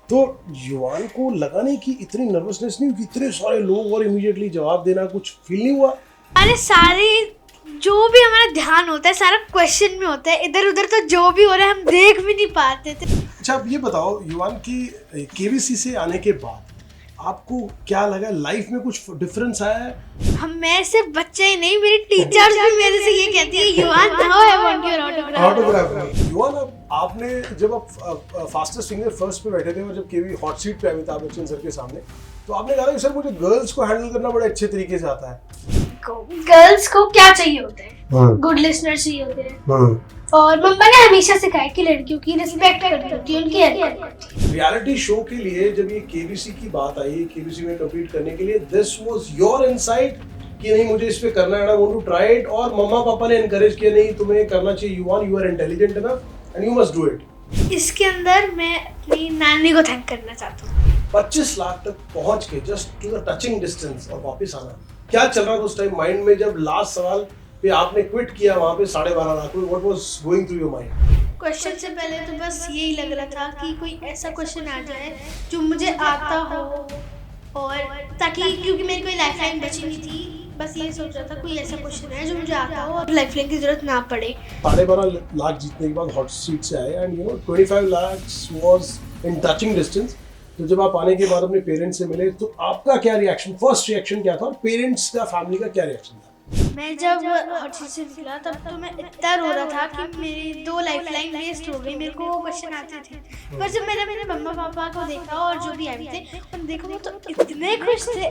तो युवान को लगा नहीं कि इतनी नर्वसनेस नहीं हुई कि इतने सारे लोग और इमीडिएटली जवाब देना, कुछ फील नहीं हुआ? अरे सारे जो भी हमारा ध्यान होता है सारा क्वेश्चन में होता है, इधर उधर तो जो भी हो रहा है हम देख भी नहीं पाते थे। अच्छा, अब ये बताओ युवान की केवीसी से आने के बाद आपको क्या लगा, लाइफ में कुछ डिफरेंस आया है? मैं सिर्फ बच्चे ही नहीं, मेरी टीचर्स भी मेरे से ये कहती है युवान now I want your autograph. युवान, अब आपने जब आप फास्टेस्ट सिंगर फर्स्ट पे बैठे थे और जब केवी हॉट सीट पे अमिताभ बच्चन सर के सामने, तो आपने कहा कि सर मुझे गर्ल्स को हैंडल करना बड़े अच्छे तरीके से आता है। गर्ल्स को क्या चाहिए होता है? गुड लिसनर चाहिए होते हैं। और मम्मा ने हमेशा सिखाया कि लड़कियों की रिस्पेक्ट करनी होती है, उनकी हेल्प करनी होती है। रियलिटी शो के लिए जब ये केबीसी की बात आई, केबीसी में कम्पीट करने के लिए, दिस वाज योर इनसाइट कि नहीं मुझे इस पे करना है, I want to try it, और मम्मा पापा ने एनकरेज किया नहीं तुम्हें करना चाहिए, you are intelligent enough and you must do it? इसके अंदर मैं अपनी नानी को थैंक करना चाहता हूँ। 25 लाख तक पहुंच के just to the touching distance और वापस आना, क्या चल रहा था उस टाइम माइंड में जब लास्ट सवाल पे आपने क्विट किया वहां पे 12.5 लाख में? What was going through your mind? Question से पहले तो बस यही लग रहा था कि कोई ऐसा क्वेश्चन आ जाए जो मुझे आता हो, और ताकि क्योंकि मेरी कोई लाइफलाइन बची नहीं थी, बस ये सोच रहा था कोई ऐसा क्वेश्चन है जो मुझे आता हो और लाइफलाइन की जरूरत ना पड़े। 12.5 लाख जीतने के बाद हॉट सीट से आए and 25 lakh was in touching distance. तो जब आप आने के बाद अपने पेरेंट्स से मिले तो आपका क्या रिएक्शन, फर्स्ट रिएक्शन क्या था और पेरेंट्स का, फैमिली का क्या रिएक्शन था? मैं जब हॉट सीट से निकला तब तो मैं इतना रो रहा था कि मेरी 2 लाइफलाइन वेस्ट हो गई। मेरे को वो क्वेश्चन आते थे, पर जब मैंने मेरे मम्मा पापा को देखा और जो भी आए थे उन देखो वो तो इतने खुश थे,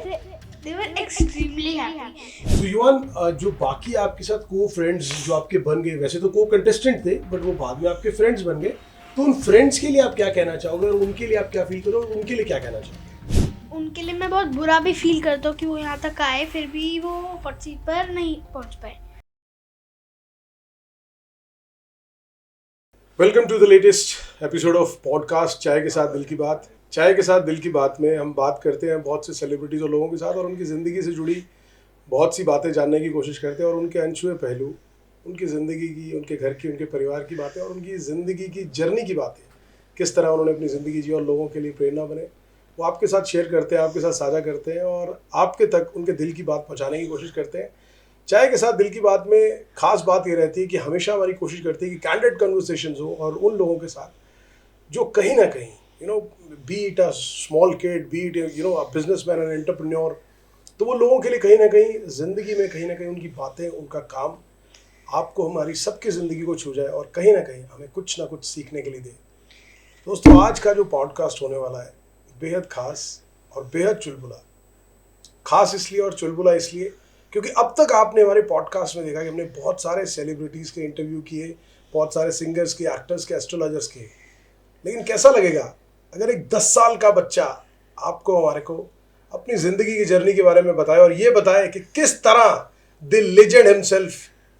दे वर एक्सट्रीमली हैप्पी। तो युवान, जो बाकी आपके साथ को फ्रेंड्स जो आपके बन गए, वैसे तो को कंटेस्टेंट थे बट वो बाद में आपके फ्रेंड्स बन गए, तो उन फ्रेंड्स के लिए आप क्या कहना चाहोगे और उनके लिए आप क्या फील करो और उनके लिए क्या कहना चाहोगे? उनके लिए मैं बहुत बुरा भी फील करता हूँ कि वो यहाँ तक आए फिर भी वो हॉट सीट पर नहीं पहुँच पाए। Welcome to the latest episode of podcast चाय के साथ दिल की बात। चाय के साथ दिल की बात में हम बात करते हैं बहुत से सेलिब्रिटीज़ और लोगों के साथ और उनकी ज़िंदगी से जुड़ी बहुत सी बातें जानने की कोशिश करते हैं और उनके अनछुए पहलू, उनकी ज़िंदगी की, उनके घर की, उनके परिवार की बातें और उनकी ज़िंदगी की जर्नी की बातें, किस तरह उन्होंने अपनी ज़िंदगी जी और लोगों के लिए प्रेरणा बने, वो आपके साथ शेयर करते हैं, आपके साथ साझा करते हैं और आपके तक उनके दिल की बात पहुँचाने की कोशिश करते हैं। चाय के साथ दिल की बात में खास बात ये रहती है कि हमेशा हमारी कोशिश करती है कि कैंडिड कन्वर्सेशंस हो और उन लोगों के साथ जो कहीं ना कहीं B it a small kid, B it a businessman and entrepreneur, तो वो लोगों के लिए कहीं ना कहीं ज़िंदगी में कहीं ना कहीं उनकी बातें, उनका काम आपको, हमारी सबकी ज़िंदगी को छू जाए और कहीं ना कहीं हमें कुछ ना कुछ सीखने के लिए दे। दोस्तों, आज का जो पॉडकास्ट होने वाला है बेहद खास और बेहद चुलबुला। खास इसलिए और चुलबुला इसलिए क्योंकि अब तक आपने हमारे पॉडकास्ट में देखा कि हमने बहुत सारे सेलिब्रिटीज़ के इंटरव्यू किए, बहुत सारे सिंगर्स के, एक्टर्स के, एस्ट्रोलॉजर्स के, लेकिन कैसा लगेगा अगर एक 10 साल का बच्चा आपको, हमारे को अपनी ज़िंदगी की जर्नी के बारे में बताए और ये बताए कि किस तरह the legend himself,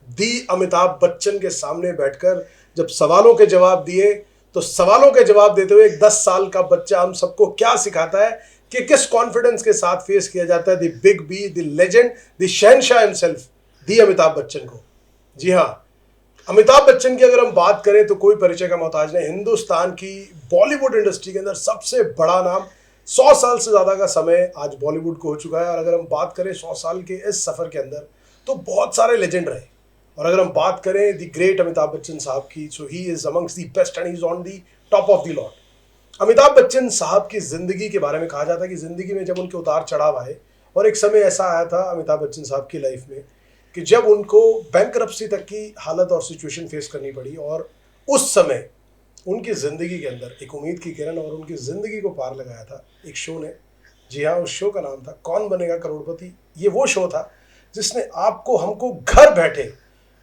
the Amitabh Bachchan के सामने बैठकर जब सवालों के जवाब दिए, तो सवालों के जवाब देते हुए एक 10 साल का बच्चा हम सबको क्या सिखाता है कि किस कॉन्फिडेंस के साथ फेस किया जाता है the big B, the legend, the शहंशाह हिमसेल्फ, दी अमिताभ बच्चन को। जी हाँ, अमिताभ बच्चन की अगर हम बात करें तो कोई परिचय का मोहताज नहीं। हिंदुस्तान की बॉलीवुड इंडस्ट्री के अंदर सबसे बड़ा नाम, 100 साल से ज़्यादा का समय आज बॉलीवुड को हो चुका है। और अगर हम बात करें 100 साल के इस सफ़र के अंदर तो बहुत सारे लेजेंड रहे। और अगर हम बात करें द ग्रेट अमिताभ बच्चन साहब की, so he is amongst the best and he is on the top of the lot. Amitabh Bachchan साहब की ज़िंदगी के बारे में कहा जाता है कि ज़िंदगी में जब उनके उतार चढ़ाव आए, और एक समय ऐसा आया था अमिताभ बच्चन साहब की लाइफ में कि जब उनको बैंकरप्सी तक की हालत और सिचुएशन फेस करनी पड़ी, और उस समय उनकी ज़िंदगी के अंदर एक उम्मीद की किरण और उनकी ज़िंदगी को पार लगाया था एक शो ने। जी हाँ, उस शो का नाम था कौन बनेगा करोड़पति। ये वो शो था जिसने आपको, हमको घर बैठे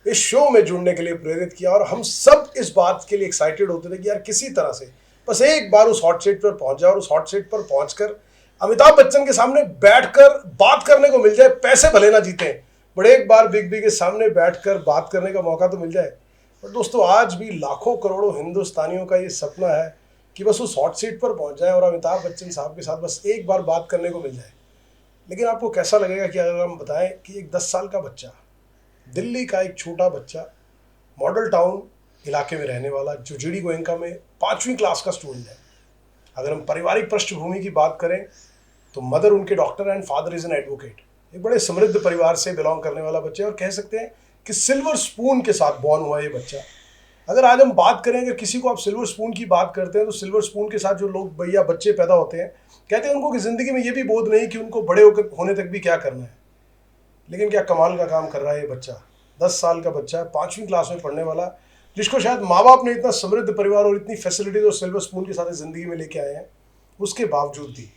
इस शो में जुड़ने के लिए प्रेरित किया और हम सब इस बात के लिए एक्साइटेड होते थे कि यार किसी तरह से बस एक बार उस हॉट सीट पर पहुंच जाए और उस हॉट सीट पर पहुंचकर अमिताभ बच्चन के सामने बैठकर बात करने को मिल जाए। पैसे भले ना जीते, बट एक बार बिग बी के सामने बैठकर बात करने का मौका तो मिल जाए। पर दोस्तों, आज भी लाखों करोड़ों हिंदुस्तानियों का ये सपना है कि बस उस हॉट सीट पर पहुंच जाए और अमिताभ बच्चन साहब के साथ बस एक बार बात करने को मिल जाए। लेकिन आपको कैसा लगेगा कि अगर हम बताएं कि एक 10 साल का बच्चा, दिल्ली का एक छोटा बच्चा, मॉडल टाउन इलाके में रहने वाला, जो जीडी गोयनका में 5वीं क्लास का स्टूडेंट है, अगर हम पारिवारिक पृष्ठभूमि की बात करें तो मदर उनके doctor and father is an advocate. एक बड़े समृद्ध परिवार से बिलोंग करने वाला बच्चा है और कह सकते हैं कि सिल्वर स्पून के साथ बॉर्न हुआ ये बच्चा। अगर आज हम बात करें, अगर किसी को आप सिल्वर स्पून की बात करते हैं तो सिल्वर स्पून के साथ जो लोग भैया बच्चे पैदा होते हैं, कहते हैं उनको कि ज़िंदगी में ये भी बोध नहीं कि उनको बड़े होने तक भी क्या करना है। लेकिन क्या कमाल का काम कर रहा है ये बच्चा, 10 साल का बच्चा, 5वीं क्लास में पढ़ने वाला, जिसको शायद माँ बाप ने इतना समृद्ध परिवार और इतनी फैसिलिटीज और सिल्वर स्पून के साथ ज़िंदगी में लेके आए हैं। उसके बावजूद भी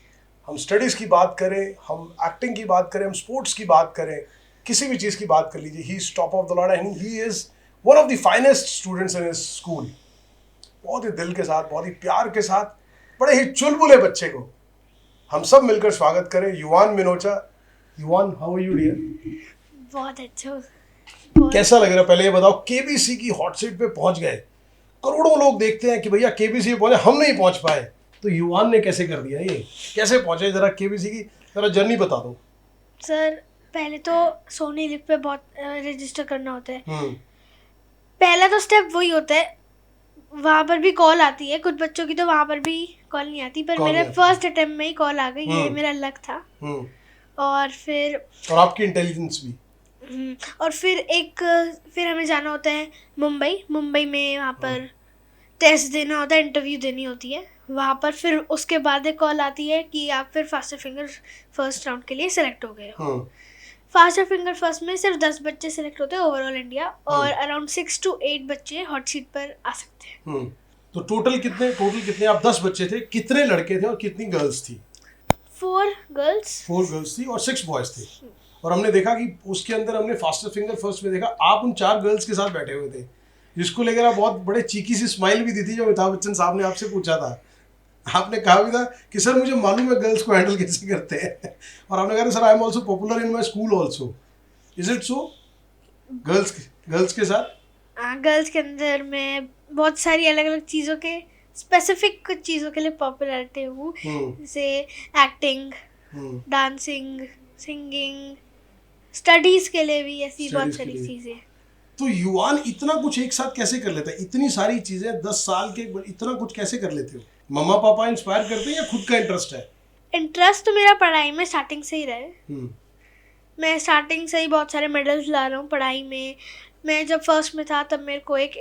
हम स्टडीज़ की बात करें, हम एक्टिंग की बात करें, हम स्पोर्ट्स की बात करें, किसी भी चीज़ की बात कर लीजिए, he is top of the Lord and he is one of the finest students in his school. बहुत ही दिल के साथ, बहुत ही प्यार के साथ, बड़े ही चुलबुले बच्चे को हम सब मिलकर स्वागत करें, युवान मिनोचा। युवान, हाउ आर यू डियर? बहुत अच्छा। कैसा लग रहा है? पहले ये बताओ, केबीसी की हॉट सीट पे पहुंच गए, करोड़ों लोग देखते हैं कि भैया केबीसी पे पहुंचे, हम नहीं पहुंच पाए, तो युवान ने कैसे कर दिया? ये कैसे पहुंचे? जरा केबीसी की जरा जर्नी बता दो। सर पहले तो सोनी लिव पे बहुत रजिस्टर करना होता है। पहला तो स्टेप वही होता है, वहाँ पर भी कॉल आती है, कुछ बच्चों की तो वहाँ पर भी कॉल नहीं आती, पर मेरे फर्स्ट अटेम्प्ट में ही कॉल आ गई, ये मेरा लक था। और फिर और आपकी इंटेलिजेंस भी। और फिर हमें जाना होता है मुंबई में, वहाँ पर टेस्ट देना होता है, इंटरव्यू देनी होती है वहाँ पर। फिर उसके बाद एक कॉल आती है कि आप फिर फास्टर फिंगर फर्स्ट राउंड के लिए सेलेक्ट हो गए हो। फास्टर फिंगर फर्स्ट में सिर्फ 10 बच्चे सेलेक्ट होते हैं ओवरऑल इंडिया, और अराउंड 6 to 8 बच्चे हॉट सीट पर आ सकते हैं। तो टोटल कितने आप 10 बच्चे थे, कितने लड़के थे और कितनी गर्ल्स थी? 4 गर्ल्स थी और 6 बॉयज थे। और हमने देखा कि उसके अंदर हमने फास्टर फिंगर फर्स्ट में देखा आप उन 4 गर्ल्स के साथ बैठे हुए थे, जिसको लेकर आप बहुत बड़े चीकी सी स्माइल भी दी थी जो अमिताभ बच्चन साहब ने आपसे पूछा था। आपने कहा भी था कि सर मुझे मालूम है गर्ल्स को हैंडल कैसे करते हैं, और आपने कहा sir I am also popular in my school also. Is it so? Girls के साथ? गर्ल्स के अंदर मैं बहुत सारी अलग अलग चीज़ों के, स्पेसिफिक कुछ चीज़ों के लिए पॉपुलरिटी हूँ, जैसे एक्टिंग, डांसिंग, सिंगिंग, स्टडीज़ के लिए भी, ऐसी बहुत सारी चीज़ें। तो युवान इतना कुछ एक साथ कैसे कर लेता है? इतनी सारी चीज़ें 10 साल के इतना कुछ कैसे कर लेते हो? मम्मा पापा इंस्पायर करते हैं या खुद का इंटरेस्ट है? इंटरेस्ट तो मेरा पढ़ाई में स्टार्टिंग से ही रहे। मैं स्टार्टिंग से ही बहुत सारे मेडल्स ला रहा हूँ पढ़ाई में। मैं जब फर्स्ट में था तब मेरे को एक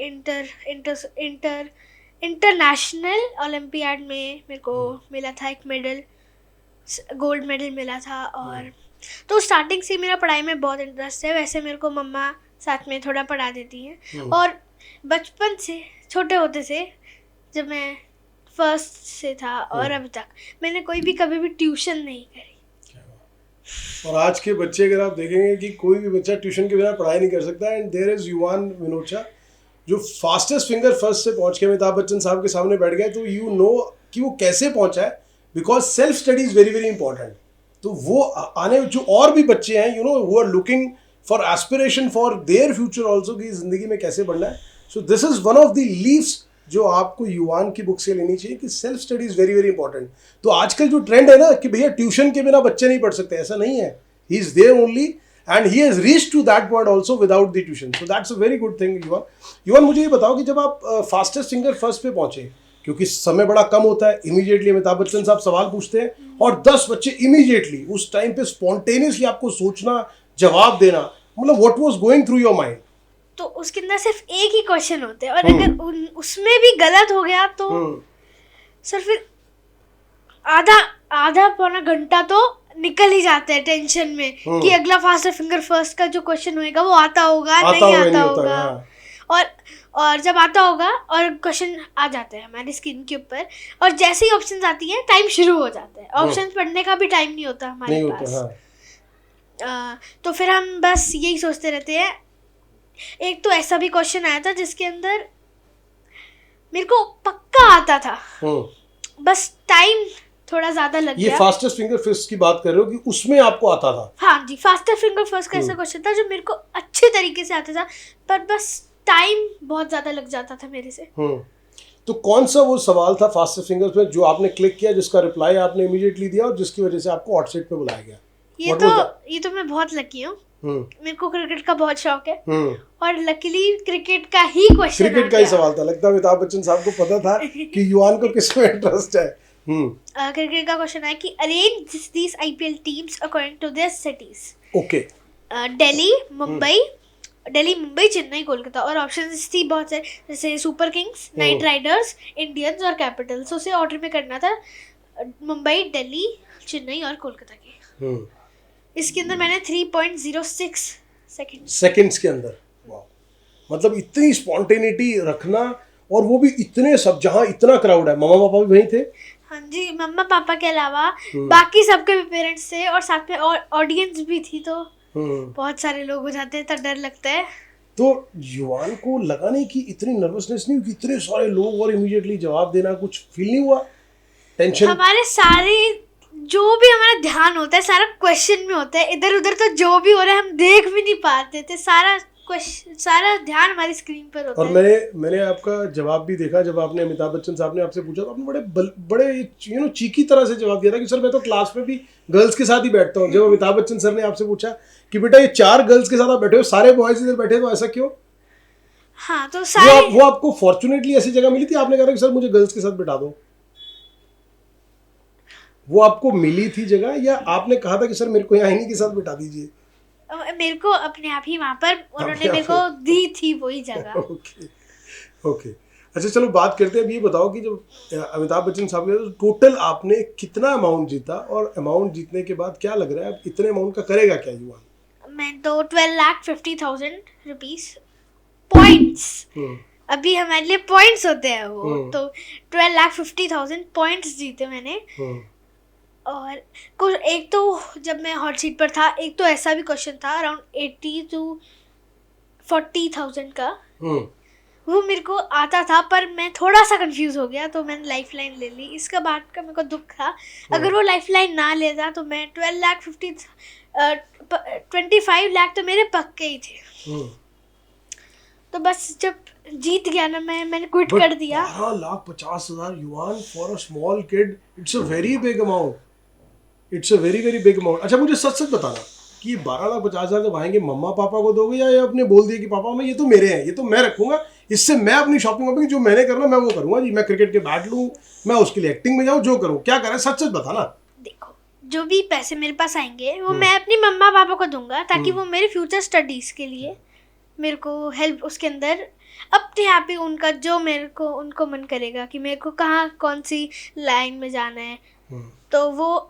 इंटरनेशनल ओलंपियाड में मेरे को मिला था एक मेडल, गोल्ड मेडल मिला था। और तो स्टार्टिंग से मेरा पढ़ाई में बहुत इंटरेस्ट है। वैसे मेरे को मम्मा साथ में थोड़ा पढ़ा देती हैं, और बचपन से, छोटे होते से, जब मैं फर्स्ट से था और अब तक मैंने कोई भी कभी भी ट्यूशन नहीं करी। और आज के बच्चे अगर आप देखेंगे कि कोई भी बच्चा ट्यूशन के बिना पढ़ाई नहीं कर सकता। एंड देयर इज युवान मिनोचा जो फास्टेस्ट फिंगर फर्स्ट से पहुंच के अमिताभ बच्चन साहब के सामने बैठ गया। तो यू नो कि वो कैसे पहुंचा है, because self study is very very important. तो वो आने जो और भी बच्चे हैं you know who are looking for aspiration for their future also, कि जिंदगी में कैसे बढ़ना है। So this is one of the leaves जो आपको युवान की बुक से लेनी चाहिए कि self study is very very important. तो आजकल जो ट्रेंड है ना कि भैया ट्यूशन के बिना बच्चे नहीं पढ़ सकते, ऐसा नहीं है। He is there only and he has reached to that point also without the tuition. So that's a very good thing. Yuvan मुझे ये बताओ कि जब आप फास्टेस्ट फिंगर फर्स्ट पे पहुंचे, क्योंकि समय बड़ा कम होता है, इमीडिएटली अमिताभ बच्चन साहब सवाल पूछते हैं और 10 बच्चे इमीडिएटली उस टाइम पे स्पॉन्टेनियसली आपको सोचना, जवाब देना, मतलब what was going through your mind? तो उसके अंदर सिर्फ एक ही क्वेश्चन होते हैं, और अगर उसमें भी गलत हो गया तो सर फिर आधा पौना घंटा तो निकल ही जाता है टेंशन में कि अगला फास्टर फिंगर फर्स्ट का जो क्वेश्चन होएगा वो आता होगा नहीं आता होगा। और जब आता होगा और क्वेश्चन आ जाते हैं हमारी स्क्रीन के ऊपर, और जैसे ही ऑप्शंस आती हैं टाइम शुरू हो जाता है। ऑप्शंस पढ़ने का भी टाइम नहीं होता हमारे पास। तो फिर हम बस यही सोचते रहते हैं। एक तो ऐसा भी क्वेश्चन आया था जिसके अंदर मेरे को पक्का आता था, बस टाइम थोड़ा ज्यादा लग गया। ये फास्टेस्ट फिंगर फर्स्ट की बात कर रहे हो कि उसमें आपको आता था? हाँ जी, फास्टेस्ट फिंगर फर्स्ट का ऐसा क्वेश्चन था जो मेरे को अच्छे तरीके से आता था, पर बस टाइम बहुत ज्यादा लग जाता था मेरे से। तो कौन सा वो सवाल था फास्टेस्ट फिंगर्स में जो आपने क्लिक किया, जिसका रिप्लाई आपने इमीडिएटली दिया और जिसकी वजह से आपको हॉट सीट पे बुलाया गया? ये तो मैं बहुत लकी हूँ। मेरे को क्रिकेट का बहुत शौक है, और लकीली क्रिकेट का ही क्वेश्चन, क्रिकेट का ही सवाल था। लगता है अमिताभ बच्चन साहब को पता था कि युवान को किसमें इंटरेस्ट है, क्रिकेट का क्वेश्चन है कि arrange these IPL teams according to their cities. Okay. Delhi, Mumbai, Chennai, Kolkata. और ऑप्शंस थी बहुत सारे, जैसे super kings, knight riders, Indians और कैपिटल्स. उसे ऑर्डर में करना था, मुंबई, दिल्ली, चेन्नई और कोलकाता के. इसके अंदर मैंने 3.06 सेकंड्स के अंदर. वाह. मतलब इतनी स्पॉन्टेनिटी रखना, और वो भी इतने सब, जहाँ इतना क्राउड है. मम्मा पापा भी वहीं थे? हाँ जी, मम्मा पापा के अलावा बाकी सबके भी पेरेंट्स थे, और साथ में और ऑडियंस भी थी, तो बहुत सारे लोग हो जाते हैं तो डर लगता है. तो युवान को लगा नहीं कि इतनी नर्वसनेस नहीं हुई कि इतने सारे लोग और इमीडिएटली जवाब देना, कुछ फील नहीं हुआ? टेंशन? हमारे सारे जो भी हमारा ध्यान होता है सारा क्वेश्चन में होता है. इधर उधर तो जो भी हो रहा है हम देख भी नहीं पाते थे. सारा ध्यान हमारी स्क्रीन पर होता और है. मैंने आपका जवाब भी देखा जब आपने अमिताभ बच्चन साहब ने आपसे पूछा, तो आपने बड़े चीकी तरह से जवाब दिया था कि सर मैं तो क्लास में भी गर्ल्स के साथ ही बैठता हूँ. जब अमिताभ बच्चन सर ने आपसे पूछा कि बेटा ये 4 गर्ल्स के साथ आप बैठे हो, सारे बॉयज इधर बैठे, तो ऐसा क्यों? हाँ, तो सारे वो आपको फॉर्चुनेटली ऐसी जगह मिली थी, आपने कहा कि सर मुझे गर्ल्स के साथ बैठा दो? वो आपको मिली थी जगह, या आपने कहा था कि सर मेरे को यहाँ इन्हीं के साथ बैठा दीजिए? मेरे को अपने आप ही वहाँ पर उन्होंने मेरे को दी थी वही जगह. ओके. अच्छा चलो बात करते हैं. अब ये बताओ कि जब अमिताभ बच्चन साहब ने, तो टोटल आपने कितना अमाउंट जीता, और अमाउंट जीतने के बाद क्या लग रहा है, अब इतने अमाउंट का करेगा क्या युवान? मैं तो 12,50,000 रुपीस पॉइंट्स, अभी हमारे लिए पॉइंट्स होते हैं वो, तो 12,50,000 पॉइंट्स जीते मैंने. और कुछ एक तो जब मैं हॉट सीट पर था, एक तो ऐसा भी क्वेश्चन था अराउंड 80 to 40,000 का. वो मेरे को आता था, पर मैं थोड़ा सा कंफ्यूज हो गया, तो मैंने लाइफ लाइन ले ली. इसका बाद का मेरे को दुख था. अगर वो लाइफ लाइन ना लेता तो मैं 25 लाख तो मेरे पक्के ही थे. तो बस जब जीत गया ना, मैंने क्विट कर दिया. 12,50,000 युवान for a small kid, it's a very big amount. It's a very very big amount. अच्छा मुझे सच बताना कि ये 12,50,000 जब आएंगे, मम्मा पापा को दोगे, या ये आपने बोल दिया कि पापा मैं ये तो मेरे हैं, ये तो मैं रखूंगा, इससे मैं अपनी शॉपिंग वॉपिंग जो मैंने करना मैं वो करूंगा जी, मैं क्रिकेट के बैट लूँ, मैं उसके लिए एक्टिंग में जाऊँ, जो करूँ, क्या करें, सच बताना. देखो, जो भी पैसे मेरे पास आएंगे वो मैं अपनी मम्मा पापा को दूंगा, ताकि वो मेरे फ्यूचर स्टडीज के लिए मेरे को हेल्प, उसके अंदर अपने आप ही उनका जो उनको मन करेगा कि मेरे को कहाँ कौन सी लाइन में जाना है, तो वो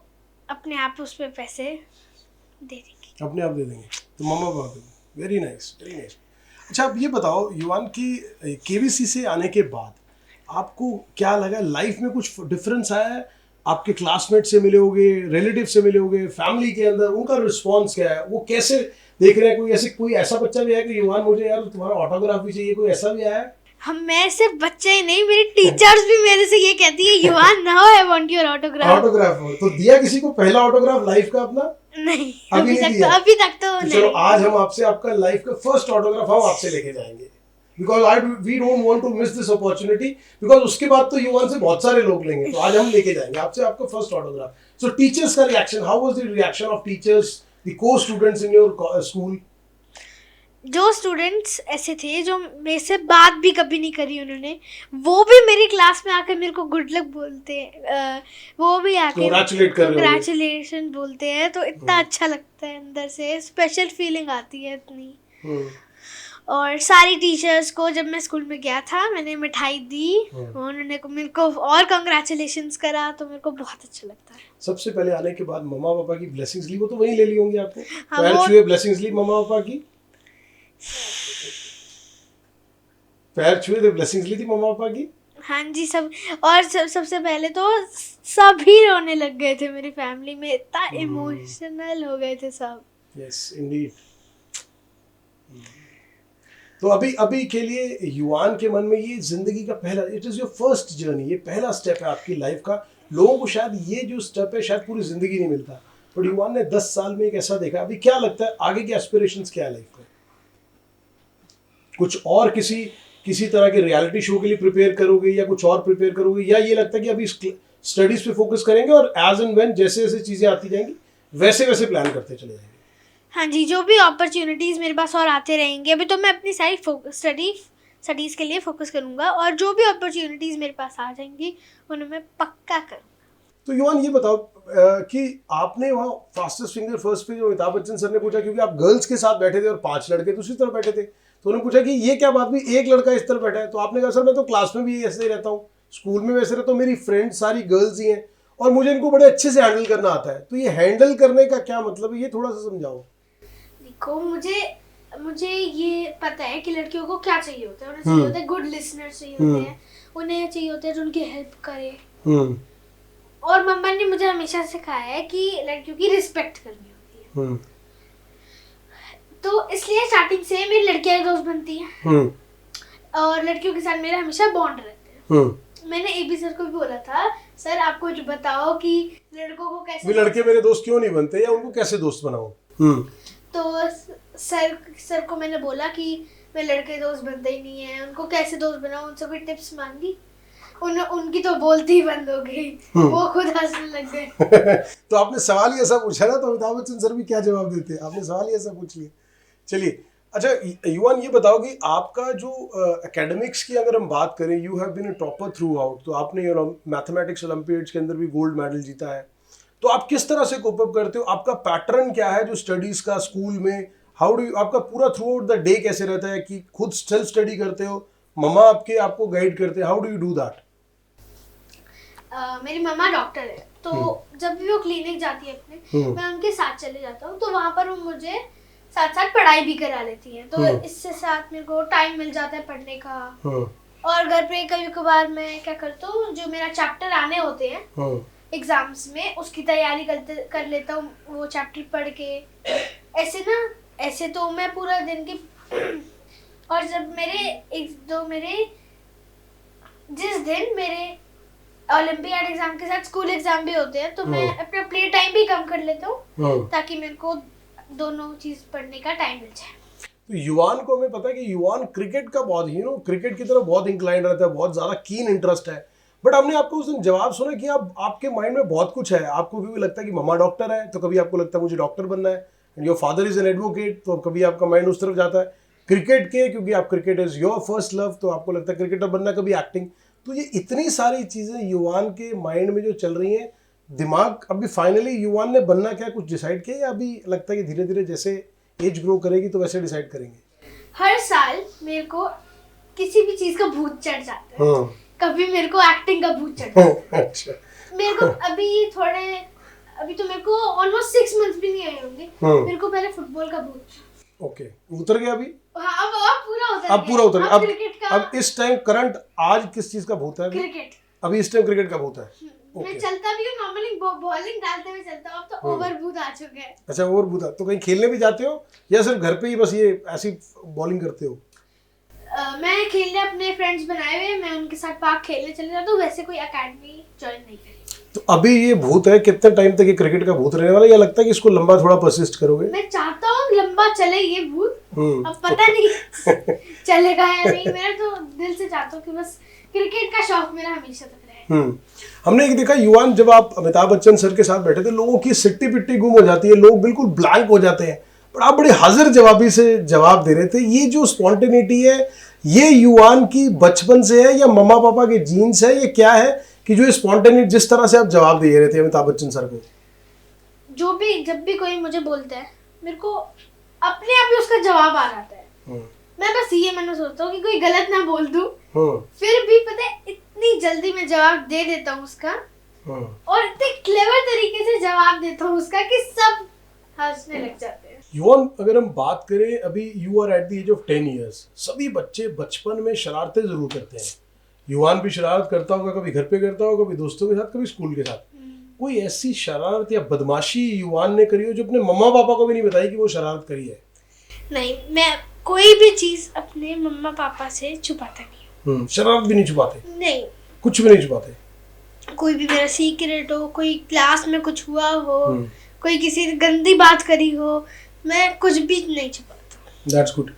अपने आप उस पर पैसे दे देंगे, अपने आप दे देंगे. तो मम्मा पापा, वेरी नाइस, वेरी नाइस. अच्छा अब ये बताओ युवान की केवीसी से आने के बाद आपको क्या लगा, लाइफ में कुछ डिफरेंस आया है? आपके क्लासमेट से मिले होगे, रिलेटिव से मिले होगे, फैमिली के अंदर उनका रिस्पॉन्स क्या है, वो कैसे देख रहे हैं? कोई ऐसा बच्चा भी है कि युवान मुझे यार तुम्हारा ऑटोग्राफ भी चाहिए, कोई ऐसा भी आया है? मैं सिर्फ बच्चे ही नहीं, मेरी टीचर्स भी मेरे से ये कहती है युवान now I want your autograph. तो दिया किसी को पहला ऑटोग्राफ लाइफ का अपना? नहीं, अभी तक तो नहीं. चलो आज हम आपसे आपका लाइफ का फर्स्ट ऑटोग्राफ हम आपसे लेके जाएंगे, because we don't want to miss this opportunity, because उसके बाद तो युवान से बहुत सारे लोग लेंगे, तो आज हम लेके जाएंगे आपसे आपका फर्स्ट ऑटोग्राफ. सो टीचर्स का reaction, how was the reaction of teachers, the को स्टूडेंट्स इन योर स्कूल? जो स्टूडेंट्स ऐसे थे जो मेरे से बात भी कभी नहीं करी उन्होंने, वो भी मेरी क्लास में आकर मेरे को गुड लक बोलते हैं, वो भी आके कंग्रेचुलेशन बोलते हैं, तो इतना अच्छा लगता है, अंदर से स्पेशल फीलिंग आती है इतनी. और सारी टीचर्स को जब मैं स्कूल में गया था मैंने मिठाई दी, उन्होंने मेरे को और कंग्रेचुलेशंस करा, तो मेरे को बहुत अच्छा लगता है. सबसे पहले आने के बाद मम्मा पापा की ब्लेसिंग्स ली, वो तो वहीं ले ली होंगी आपको? पैर छुए ब्लेसिंग्स ली मम्मा पापा की? पैर छुए थे, ब्लेसिंग्स ली थी मम्मा पापा की? हाँ जी, सब. और सबसे पहले तो सभी रोने लग गए थे मेरी फैमिली में, इतना इमोशनल हो गए थे सब. Yes Indeed. तो अभी के लिए युवान के मन में ये जिंदगी का पहला, it is your first journey, ये पहला स्टेप है आपकी लाइफ का. लोगों को शायद ये जो स्टेप है शायद पूरी जिंदगी नहीं मिलता, बट युवान ने 10 साल में एक ऐसा देखा. अभी क्या लगता है आगे के एस्पिरेशंस क्या है लाइफ में? कुछ और किसी तरह के रियलिटी शो के लिए प्रिपेयर करोगे, या कुछ और प्रिपेयर करोगे, या ये लगता है कि अभी स्टडीज पे फोकस करेंगे और एज एंड व्हेन जैसे जैसे चीजें आती जाएंगी वैसे वैसे प्लान करते चले जाएंगे? हाँ जी, जो भी अपॉर्चुनिटीज़ मेरे पास और आते रहेंगे, अभी तो मैं अपनी सारी स्टडीज़ के लिए फोकस करूँगा, और जो भी अपॉर्चुनिटीज़ मेरे पास आ जाएंगी उन्हें मैं पक्का करूँगा. तो युवान ये बताओ कि आपने वहाँ फास्टेस्ट फिंगर फर्स्ट पे जो अमिताभ बच्चन सर ने पूछा, क्योंकि आप गर्ल्स के साथ बैठे थे और 5 लड़के दूसरी तरफ बैठे थे, तो उन्होंने पूछा कि ये क्या बात हुई, एक लड़का इस तरफ बैठा है, तो आपने कहा सर मैं तो क्लास में भी ऐसे ही रहता हूँ, स्कूल में वैसे रहता हूँ, मेरी फ्रेंड्स सारी गर्ल्स ही हैं और मुझे इनको बड़े अच्छे से हैंडल करना आता है। तो ये हैंडल करने का क्या मतलब है, ये थोड़ा सा समझाओ। देखो मुझे ये पता है कि लड़कियों को क्या चाहिए होता है। उन्हें चाहिए होता है गुड लिसनर चाहिए होते हैं, उन्हें चाहिए होता है जो उनकी हेल्प करे। और मम्मा ने मुझे हमेशा सिखाया है कि लड़कियों की रिस्पेक्ट करनी होती है। तो इसलिए स्टार्टिंग से मेरी लड़कियां दोस्त बनती हैं और लड़कियों के साथ मेरा हमेशा बॉन्ड रहते हैं। मैंने एबी सर को भी बोला था, सर आप कुछ बताओ कि लड़कों को कैसे, भी लड़के मेरे दोस्त क्यों नहीं बनते या उनको कैसे दोस्त बनाऊं। तो सर को मैंने बोला कि मैं लड़के दोस्त बनते ही नहीं है, उनको कैसे दोस्त बनाऊं, उनसे कोई टिप्स मांगी। उनकी तो बोलती ही बंद हो गई, वो खुद हंसने लग गए। तो आपने सवाल ही ऐसा पूछा ना, तो अमिताभ बच्चन सर भी क्या जवाब देते, आपने सवाल ही ऐसा पूछ लिया। चलिए अच्छा युवान ये बताओ कि आपका जो एकेडमिक्स की अगर हम बात करें, you have been a topper throughout, तो आपने मैथमेटिक्स ओलंपियाड्स के अंदर भी गोल्ड मेडल जीता है, तो आप किस तरह से कोप अप करते हो, आपका पैटर्न क्या है जो स्टडीज का स्कूल में, हाउ डू आपका पूरा थ्रू आउट द डे कैसे रहता है, कि खुद सेल्फ स्टडी करते हो, मम्मा आपको गाइड करते हैं, how do you do that? मेरी मम्मा डॉक्टर है, तो जब भी वो क्लिनिक जाती है अपने, मैं उनके साथ चले जाता हूँ, तो वहाँ पर वो मुझे साथ साथ पढ़ाई भी करा लेती हैं, तो इससे साथ मेरे को टाइम मिल जाता है पढ़ने का। और घर पे कभी कभार मैं क्या करता हूँ, जो मेरा चैप्टर आने होते हैं एग्जाम्स में, उसकी तैयारी कर लेता हूँ, वो चैप्टर पढ़ के। ऐसे तो मैं पूरा दिन की और जब जिस दिन मेरे ओलंपियाड एग्जाम के साथ स्कूल एग्जाम भी होते हैं, तो मैं अपना प्ले टाइम भी कम कर लेता हूँ ताकि मेरे को दोनों चीज पढ़ने का टाइम मिल जाए। तो युवान को हमें पता है कि युवान क्रिकेट का बहुत क्रिकेट की तरफ बहुत इंक्लाइंड रहता है, बहुत ज़्यादा कीन इंटरेस्ट है, बट हमने आपको उस दिन जवाब सुना कि आपके माइंड में बहुत कुछ है, आपको कभी लगता है कि मम्मा डॉक्टर है, तो कभी आपको लगता है मुझे डॉक्टर बनना है, and your father is an advocate, तो कभी आपका माइंड उस तरफ जाता है क्रिकेट के, क्योंकि आप cricket is your first love, तो आपको लगता है क्रिकेटर बनना, कभी एक्टिंग। तो ये इतनी सारी चीज़ें युवान के माइंड में जो चल रही हैं, दिमाग अभी फाइनली युवान ने बनना क्या कुछ डिसाइड किया, या अभी लगता है कि धीरे धीरे जैसे एज ग्रो करेगी तो वैसे डिसाइड करेंगे? हर साल मेरे को किसी भी चीज का भूत चढ़ जाता है। कभी मेरे को एक्टिंग का भूत चढ़ता है। अच्छा। मेरे को अभी तो मेरे को ऑलमोस्ट 6 मंथ्स भी नहीं आए होंगे, मेरे को पहले फुटबॉल का भूत। ओके, उतर गया अभी? हाँ, अब पूरा उतर गया। अब इस टाइम करंट आज किस चीज का भूत है? क्रिकेट। अभी इस टाइम क्रिकेट का भूत है। मैं चलता भी हूँ नॉर्मली, बॉलिंग डालते हुए चलता हूँ, अब तो ओवर भूत आ चुके हैं। अच्छा, ओवर भूत। तो कहीं खेलने भी जाते हो या सिर्फ घर पे ही बस ये ऐसी बॉलिंग करते हो? मैं खेलने अपने फ्रेंड्स बनाए हुए, मैं उनके साथ पार्क खेलने चले जाता हूँ, वैसे कोई एकेडमी ज्वाइन नहीं करी। तो अभी ये भूत है, कितने टाइम तक ये क्रिकेट का भूत रहने वाला है, या लगता है कि इसको लंबा थोड़ा परसिस्ट करोगे? मैं चाहता हूँ लंबा चले ये भूत, अब पता नहीं चलेगा या नहीं। मेरा तो दिल से चाहता हूँ कि बस क्रिकेट का शौक मेरा हमेशा तक रहे। हमने एक देखा युवान, जब आप अमिताभ बच्चन सर के साथ बैठे थे, लोगों की सिट्टी पिट्टी गुम हो जाती है, लोग बिल्कुल ब्लैंक हो जाते हैं, पर आप बड़े हाजिर जवाबी से जवाब दे रहे थे। ये जो स्पॉन्टेनिटी है, ये युवान की बचपन से है या मम्मा पापा के जीन्स है, ये क्या है कि जो स्पॉन्टेनिटी जिस तरह से आप जवाब दे रहे थे अमिताभ बच्चन सर को? जब भी कोई मुझे बोलता है, मेरे को अपने आप ही उसका जवाब आ जाता है। मैं बस ये मन सोचता हूँ कि कोई गलत ना बोल दूं, फिर भी पता है इतनी जल्दी मैं जवाब दे देता हूँ उसका, और इतने क्लेवर तरीके से जवाब देता हूँ उसका कि सब हंसने लग जाते हैं। युवान, अगर हम बात करें, अभी you are at the age of 10 years, सभी बच्चे बचपन में शरारतें जरूर करते हैं। युवान भी शरारत करता होगा, कभी घर पे करता होगा, कभी दोस्तों के साथ, कभी स्कूल के साथ। कोई ऐसी शरारत या बदमाशी युवान ने करी हो जो अपने मम्मा पापा को भी नहीं बताई कि वो शरारत करी है? नहीं, मैं कोई भी चीज अपने मम्मा पापा से छुपाता नहीं। शरारत भी नहीं छुपाते? नहीं, कुछ भी नहीं छुपाते। कोई भी मेरा सीक्रेट हो, कोई क्लास में कुछ हुआ हो, कोई किसी ने गंदी बात करी हो, मैं कुछ भी नहीं छुपाता। That's good.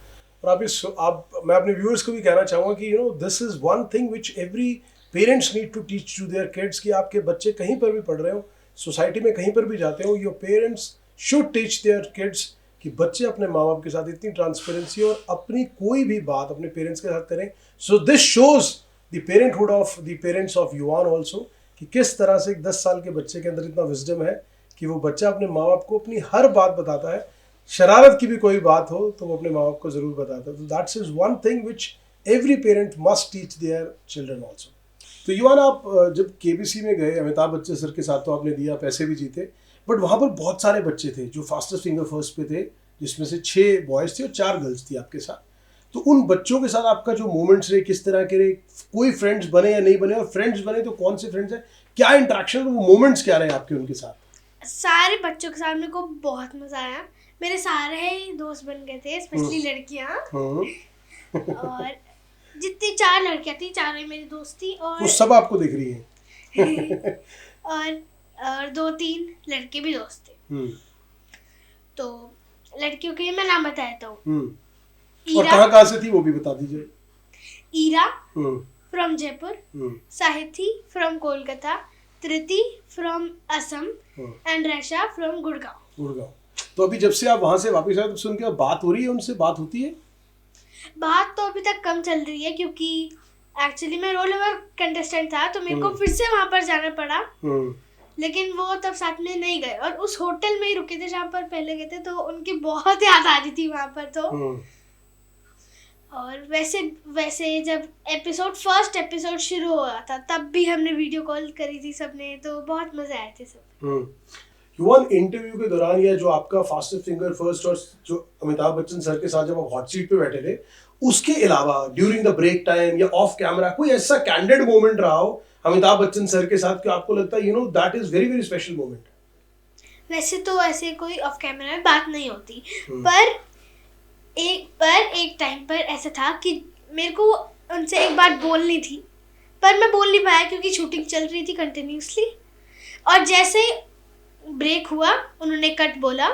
और मैं अपने व्यूअर्स को भी कहना चाहूँगा कि this is one thing which every parents need to teach to their kids, कि आपके बच्चे कहीं पर भी पढ़ रहे हो, सोसाइटी में कहीं पर भी जाते हो, your parents should teach there kids कि बच्चे अपने माँ बाप के साथ इतनी ट्रांसपेरेंसी और अपनी कोई भी बात अपने पेरेंट्स के साथ करें। So this shows the parenthood of the parents of युवान ऑल्सो, कि किस तरह से एक 10 साल के बच्चे के अंदर इतना विजडम है कि वो बच्चा अपने माँ बाप को अपनी हर बात बताता है, शरारत की भी कोई बात हो तो वो अपने माँ बाप को ज़रूर बताता है। तो that's is one thing which every parent must teach their children also. तो युवान, आप जब केबीसी में गए अमिताभ बच्चन सर के साथ, तो आपने दिया, पैसे भी जीते, बट वहाँ पर बहुत सारे बच्चे थे जो फास्टेस्ट फिंगर फर्स्ट पे थे, जिसमें से 6 बॉयज़ थे और 4 गर्ल्स थी आपके साथ। तो उन बच्चों के साथ आपका जो मोमेंट्स रहे, किस तरह के रहे, कोई फ्रेंड्स बने या नहीं बने, और फ्रेंड्स बने तो कौन से फ्रेंड्स हैं, क्या इंटरेक्शन, वो मोमेंट्स क्या रहे आपके उनके साथ? सारे बच्चों के साथ मेरे को बहुत मज़ा आया। मेरे सारे ही दोस्त बन गए थे, स्पेशली लड़कियाँ। और जितनी 4 लड़कियाँ थी, 4 ही मेरी दोस्त थी। और वो सब आपको दिख रही हैं? और 2-3 लड़के भी दोस्त थे। तो लड़कियों के मैं नाम बता देता हूँ। और कहाँ से थी वो भी बता दीजिए। Ira from Jaipur, Sahithi from Kolkata, Triti from Assam and Raisha from Gurgaon. तो अभी जब से आप वहाँ से वापस आए, तब से उनके बात हो रही है, उनसे बात होती है? बात तो अभी तक कम चल रही है, क्योंकि एक्चुअली मैं रोल नंबर कंटेस्टेंट था, तो मेरे को फिर से वहाँ पर जाना पड़ा। लेकिन वो तब साथ में नहीं गए, और उस होटल में ही रुके थे जहाँ पर पहले गए थे, तो उनकी बहुत याद आ रही थी वहाँ पर। तो और वैसे जब फर्स्ट एपिसोड शुरू हुआ था, तब भी हमने वीडियो कॉल करी थी सबने, तो बहुत मजे आए थे सब। युवन, इंटरव्यू के दौरान या जो आपका फास्टेस्ट फिंगर फर्स्ट और जो अमिताभ बच्चन सर के साथ जब आप हॉट सीट पे बैठे थे, उसके अलावा ड्यूरिंग द ब्रेक टाइम या ऑफ कैमरा कोई ऐसा कैंडिड मोमेंट रहा हो अमिताभ बच्चन सर के साथ कि आपको लगता है that is very very special moment? वैसे तो ऐसे कोई ऑफ कैमरा में बात नहीं होती, पर एक टाइम पर ऐसा था कि मेरे को उनसे एक बात बोलनी थी, पर मैं बोल नहीं पाया क्योंकि शूटिंग चल रही थी कंटिन्यूसली। और जैसे ब्रेक हुआ, उन्होंने कट बोला,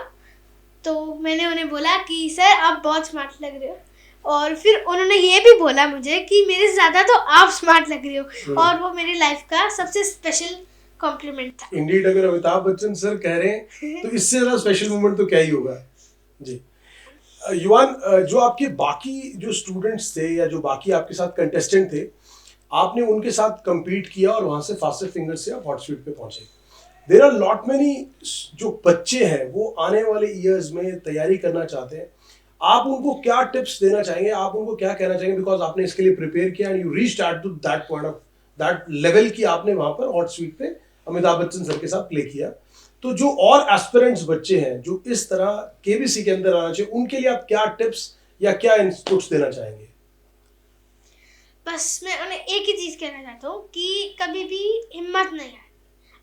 तो मैंने उन्हें बोला कि सर आप बहुत स्मार्ट लग रहे हो, और फिर उन्होंने ये भी बोला मुझे कि मेरे से ज़्यादा तो आप स्मार्ट लग रहे हो, और वो मेरी लाइफ का सबसे स्पेशल कॉम्प्लीमेंट था। इंडीड, अगर अमिताभ बच्चन सर कह रहे हैं तो इससे ज़्यादा स्पेशल मोमेंट तो क्या ही होगा जी। युवान, जो आपके बाकी जो स्टूडेंट्स थे या जो बाकी आपके साथ कंटेस्टेंट थे, आपने उनके साथ compete किया और वहाँ से फास्टेस्ट फिंगर से आप हॉट सीट पे पहुँचे। देयर आर लॉट मेनी जो बच्चे हैं वो आने वाले ईयर्स में तैयारी करना चाहते हैं, आप उनको क्या टिप्स देना चाहेंगे, आप उनको क्या कहना चाहेंगे? बिकॉज आपने इसके लिए प्रिपेयर किया and you reached at to that point of that level कि आपने वहाँ पर हॉट सीट पे अमिताभ बच्चन सर के साथ प्ले किया। तो जो और एस्पिरेंट्स बच्चे हैं जो इस तरह केबीसी के अंदर आना चाहिए, उनके लिए आप क्या टिप्स या क्या इनपुट्स देना चाहेंगे? बस मैं उन्हें एक ही चीज़ कहना चाहता हूँ कि कभी भी हिम्मत नहीं है।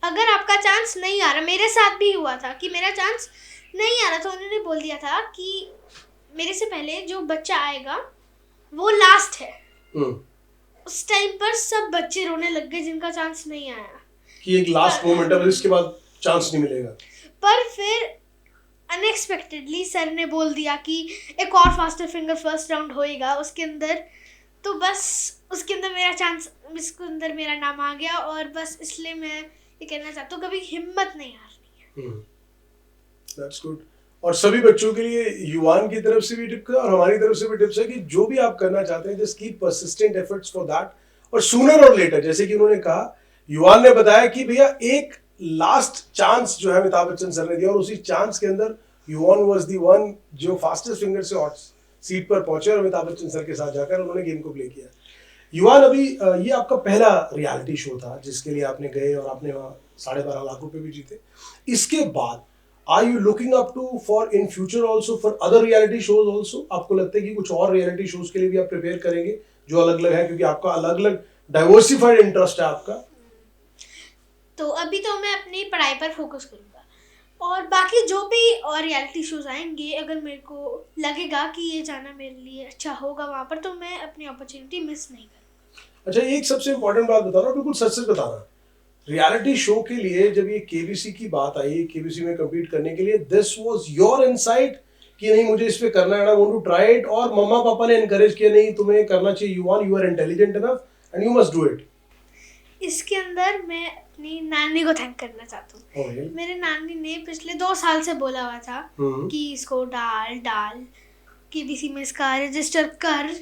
अगर आपका चांस नहीं आ रहा, मेरे साथ भी हुआ था कि मेरा चांस नहीं आ रहा, तो उन्होंने बोल दिया था कि मेरे से पहले जो बच्चा आएगा वो लास्ट है। उस टाइम पर सब बच्चे रोने लग गए जिनका चांस नहीं आया, कि एक लास्ट मोमेंट है, इसके बाद चांस नहीं मिलेगा। पर फिर अनएक्सपेक्टेडली सर ने बोल दिया कि एक और फास्टेस्ट फिंगर फर्स्ट राउंड होएगा उसके अंदर, तो बस उसके अंदर मेरा चांस, इसके अंदर मेरा नाम आ गया। और बस इसलिए मैं ये कहना चाहता हूँ, कभी हिम्मत नहीं हारनी है। That's good. और सभी बच्चों के लिए युवान की तरफ से भी टिप है और हमारी तरफ से भी टिप्स है कि जो भी आप करना चाहते हैं, just keep persistent efforts for that, और सूनर और लेटर, जैसे कि उन्होंने कहा, युवान ने बताया कि भैया एक लास्ट चांस जो है अमिताभ बच्चन सर ने दिया, और उसी चांस के अंदर युवान वाज द वन जो फास्टेस्ट फिंगर से हॉट सीट पर पहुंचे और अमिताभ बच्चन सर के साथ जाकर उन्होंने गेम को प्ले किया। युवान, अभी ये आपका पहला रियलिटी शो था जिसके लिए आपने गए और आपने वहाँ 12.5 लाख रुपए भी जीते। इसके बाद are you looking up to for in future also for other reality shows also? आपको लगता है कि कुछ और रियलिटी शोज के लिए भी आप प्रिपेयर करेंगे जो अलग अलग है, क्योंकि आपका अलग अलग डाइवर्सिफाइड इंटरेस्ट है आपका? तो अभी तो मैं अपनी पढ़ाई पर फोकस करूँगा, और बाकी जो भी और रियलिटी शोज आएंगे, अगर मेरे को लगेगा कि ये जाना मेरे लिए अच्छा होगा वहाँ पर, तो मैं अपनी अपॉर्चुनिटी मिस नहीं करूँगा। अच्छा, एक सबसे इम्पोर्टेंट बात बता रहा हूँ, बिल्कुल सच सच बताना। रियलिटी शो के लिए जब ये केबीसी की बात आई, केबीसी में कम्पीट करने के लिए, दिस वाज योर इनसाइट कि नहीं मुझे इस पे करना है, I want to try it, और मम्मा पापा ने एनकरेज किया नहीं तुम्हें करना चाहिए, you are intelligent enough and you must do it? इसके अंदर मैं अपनी नानी को थैंक करना चाहता हूँ। मेरे नानी ने पिछले 2 साल से बोला हुआ था कि इसको डाल केबीसी में इसका रजिस्टर कर।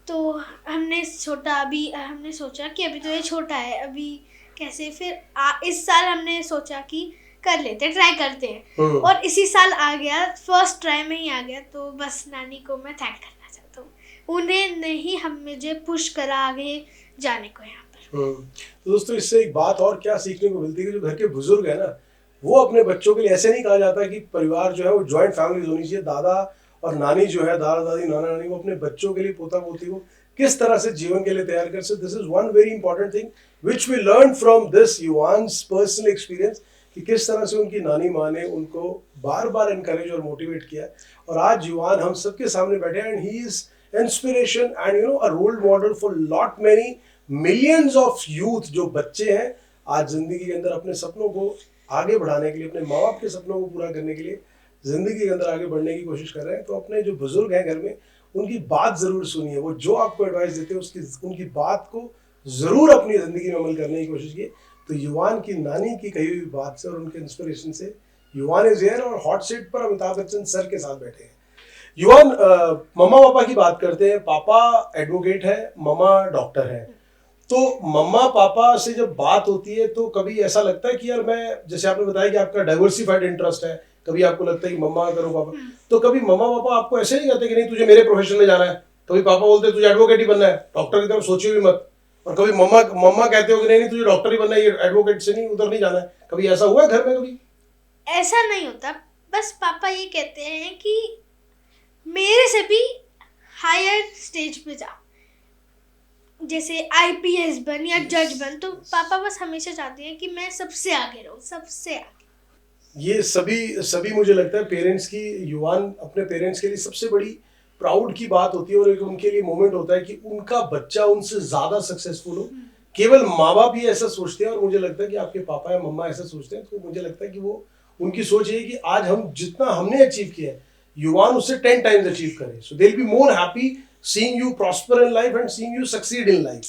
तो हमने सोचा कि अभी तो ये छोटा है, अभी कैसे फिर इस साल हमने सोचा कि कर लेते, ट्राई करते हैं, और इसी साल आ गया, फर्स्ट ट्राई में ही आ गया। तो बस नानी को मैं थैंक करना चाहता हूँ, उन्हें नहीं हम मुझे पुश करा आगे जाने को यहाँ पर। तो दोस्तों इससे एक बात और क्या सीखने को मिलती है कि जो घर के बुजुर्ग है ना, वो अपने बच्चों के लिए, ऐसे नहीं कहा जाता कि परिवार जो है वो जॉइंट फैमिली होनी चाहिए, दादा और नानी जो है, दादा दादी नाना नानी, वो अपने बच्चों के लिए, पोता पोती को किस तरह से जीवन के लिए तैयार कर सकते। This is one very important thing which we learn from this Yuvan's personal experience, कि किस तरह से उनकी नानी माँ ने उनको बार बार इनकरेज और मोटिवेट किया। और आज युवान हम सबके सामने बैठे हैं, and he is inspiration and you know a role model for lot many millions of youth, जो बच्चे हैं आज जिंदगी के अंदर अपने सपनों को आगे बढ़ाने के लिए, अपने माँ बाप के सपनों को पूरा करने के लिए जिंदगी के अंदर आगे बढ़ने की कोशिश कर रहे हैं। तो अपने जो बुजुर्ग हैं घर में, उनकी बात जरूर सुनिए, वो जो आपको एडवाइस देते हैं उनकी बात को जरूर अपनी जिंदगी में अमल करने की कोशिश कीजिए। तो युवान की नानी की कही हुई बात से और उनके इंस्पिरेशन से युवान इज हियर, और हॉट सीट पर अमिताभ बच्चन सर के साथ बैठे हैं। युवान, मम्मा पापा की बात करते हैं। पापा एडवोकेट है, मम्मा डॉक्टर है। तो मम्मा पापा से जब बात होती है तो कभी ऐसा लगता है कि यार मैं, जैसे आपने बताया कि आपका डाइवर्सिफाइड इंटरेस्ट है, कभी आपको लगता है कि मम्मा करो पापा, तो कभी मम्मा पापा आपको ऐसे नहीं कहते कि नहीं तुझे मेरे प्रोफेशन में जाना है, कभी पापा बोलते हैं तुझे एडवोकेट ही बनना है, डॉक्टर की तरफ सोची भी मत, और कभी मम्मा कहते हो कि नहीं तुझे डॉक्टर ही बनना है, ये एडवोकेट से नहीं, उधर नहीं जाना है, कभी ऐसा हुआ है घर में? कभी ऐसा नहीं होता, बस पापा ये कहते हैं कि मेरे से भी हायर स्टेज पे जा, जैसे आईपीएस बन या जज बन। तो पापा बस हमेशा चाहते हैं कि मैं सबसे आगे रहूं, सबसे आगे। ये सभी मुझे लगता है पेरेंट्स की, युवान अपने पेरेंट्स के लिए सबसे बड़ी प्राउड की बात होती है, और एक उनके लिए मोमेंट होता है कि उनका बच्चा उनसे ज्यादा सक्सेसफुल हो। केवल माँ बाप ही ऐसा सोचते हैं, और मुझे लगता है कि आपके पापा या मम्मा ऐसा सोचते हैं। तो मुझे लगता है कि वो, उनकी सोच ये है कि आज हम जितना हमने अचीव किया है, युवान उससे 10 टाइम्स अचीव करें। So they will be more happy seeing you prosper in life and seeing you succeed in life.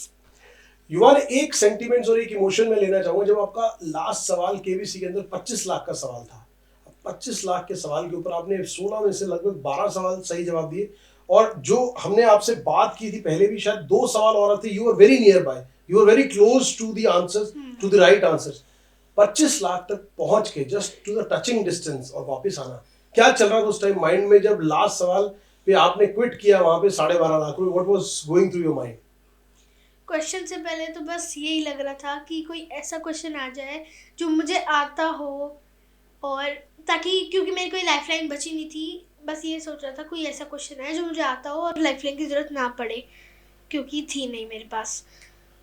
युवान, एक सेंटीमेंट्स और एक इमोशन में लेना चाहूंगा। जब आपका लास्ट सवाल केबीसी के अंदर 25 लाख का सवाल था, 25 लाख के सवाल के ऊपर आपने 16 में से लगभग 12 सवाल सही जवाब दिए, और जो हमने आपसे बात की थी पहले भी, शायद 2 सवाल और थे, you are very nearby, you are very close to the answers, to the right answers. 25 lakh तक पहुंच के just to the touching distance और वापस आना, क्या चल रहा था उस टाइम माइंड में जब लास्ट सवाल पे आपने क्विट किया वहां पे 12.5 लाख रुपए? What was going through your mind? Question से पहले तो बस यही लग रहा था कि कोई ऐसा क्वेश्चन आ जाए जो मुझे आता हो, और ताकि, क्योंकि मेरी कोई लाइफलाइन बची नहीं थी, बस ये सोच रहा था कोई ऐसा क्वेश्चन है जो मुझे आता हो और लाइफलाइन की ज़रूरत ना पड़े, क्योंकि थी नहीं मेरे पास।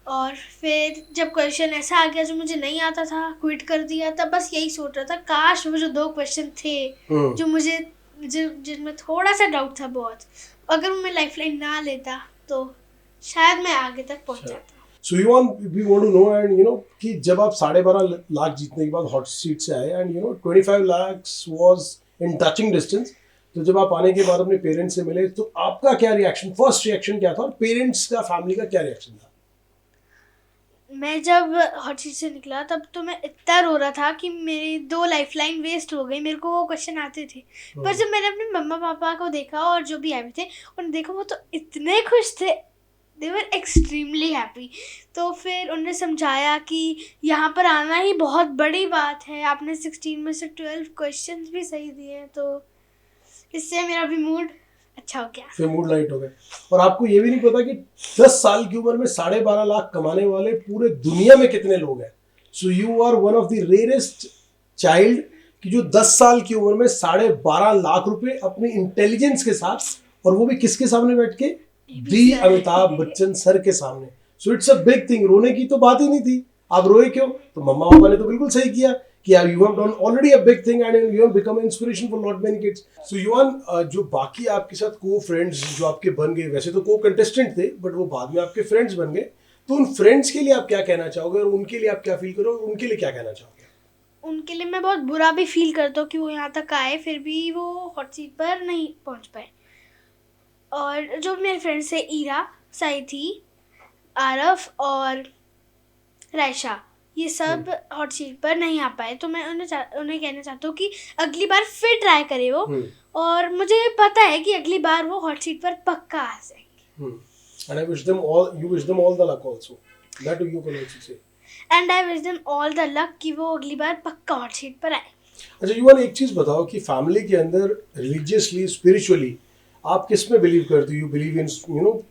और फिर जब क्वेश्चन ऐसा आ गया जो मुझे नहीं आता था, क्विट कर दिया, तब बस यही सोच रहा था काश वो जो 2 क्वेश्चन थे जो मुझे, जिनमें थोड़ा सा डाउट था बहुत, अगर मैं लाइफलाइन ना लेता तो शायद मैं आगे तक पहुंच जाता। So Yuvan, we want to know, and you know कि जब आप 12.5 लाख जीतने के बाद हॉट सीट से आए, and you know 25 lakhs was in touching distance, तो जब आप आने के बाद अपने पेरेंट्स से मिले तो आपका क्या रिएक्शन, फर्स्ट रिएक्शन क्या था, और पेरेंट्स का, फैमिली का क्या रिएक्शन था? मैं जब हॉट सीट से निकला तब तो मैं इतना रो रहा था कि मेरी 2 लाइफलाइन वेस्ट हो गई। मेरे को वो क्वेश्चन आते थे, पर जब मैंने अपने मम्मा पापा को देखा और जो भी आए थे उन्हें देखा, वो तो इतने खुश थे, दे वर एक्सट्रीमली हैप्पी। तो फिर उन्होंने समझाया कि यहाँ पर आना ही बहुत बड़ी बात है, आपने 16 में से 12 क्वेश्चन भी सही दिए, तो इससे मेरा भी मूड अच्छा हो गया, फिर मूड लाइट हो गया। और आपको ये भी नहीं पता कि 10 साल की उम्र में 12.5 लाख कमाने वाले पूरे दुनिया में कितने लोग हैं। So you are one of the rarest child कि जो 10 साल की उम्र में 12.5 लाख रुपए अपने इंटेलिजेंस के साथ, और वो भी किसके सामने बैठ के, दी अमिताभ बच्चन सर के सामने। So it's a big thing, रोने की तो बात ही नहीं थी। आप रोए क्यों? तो मम्मा पापा ने तो बिल्कुल सही किया कि यार you have done already a big thing and you have become inspiration for lot many kids. So Yuvan, जो बाकी आपके साथ को फ्रेंड्स जो आपके बन गए, वैसे तो को कंटेस्टेंट थे बट वो बाद में आपके फ्रेंड्स बन गए, तो उन फ्रेंड्स के लिए आप क्या कहना चाहोगे, और उनके लिए आप क्या फील करो, और उनके लिए क्या कहना चाहोगे? उनके लिए मैं बहुत बुरा भी फील करता हूँ कि वो यहाँ तक आए फिर भी वो हॉट सीट पर नहीं पहुँच पाए। और जो मेरे फ्रेंड्स थे, ईरा, साइथी, आरफ और रायशा, ये सब हॉट सीट पर नहीं आ पाए। तो मैं उन्हें कहना चाहता हूँ कि अगली बार फिर ट्राई करे वो, और मुझे पता है कि अगली बार वो हॉट सीट पर पक्का आ जाएंगे। And I wish them all, you wish them all the luck also. That you can also say. And I wish them all the luck कि वो अगली बार पक्का हॉट सीट पर आए। अच्छा युवान, एक चीज़ बताओ कि फैमिली के अंदर रिलीजियसली स्पिरिचुअली आप किस में बिलीव करते हो? यू बिलीव इन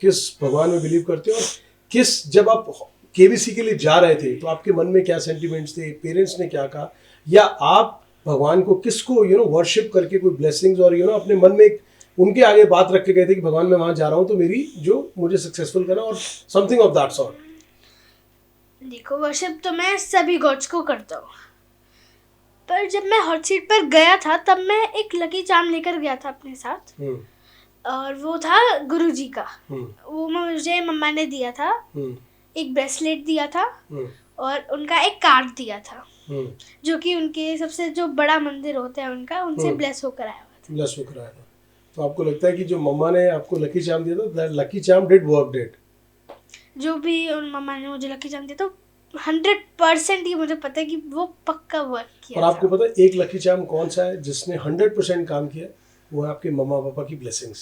किस भगवान में बिलीव करते हो? और किस, जब आप केबीसी के लिए जा रहे थे तो आपके मन में क्या सेंटिमेंट्स थे, पेरेंट्स ने क्या कहा, या आप भगवान को किसको वर्शिप करके कोई ब्लेसिंग्स और अपने मन में एक उनके आगे बात रख के गए थे कि भगवान मैं वहाँ जा रहा हूँ तो मेरी जो मुझे सक्सेसफुल करना, और समथिंग ऑफ दैट सॉर्ट? देखो वर्शिप तो मैं सभी गॉड्स को करता हूँ, पर जब मैं हॉट सीट पर गया था तब मैं एक लकी चार्म लेकर गया था अपने साथ, और वो था गुरुजी का। वो मुझे मम्मा ने दिया था, एक ब्रेसलेट दिया था और उनका एक कार्ड दिया था, जो कि उनके सबसे जो बड़ा मंदिर होता है उनका, उनसे ब्लेस होकर आया था। तो आपको लगता है कि जो मम्मा ने आपको लकी चार्म दिया था, लकी चार्म डिड वर्क? डेट जो भी उन मम्मा ने मुझे लकी चार्म दिया तो 100% ये मुझे पता है कि वो पक्का वर्क किया। और आपको पता है एक लकी चार्म कौन सा है जिसने 100% काम किया? वो है आपके मम्मा पापा की ब्लेसिंग्स।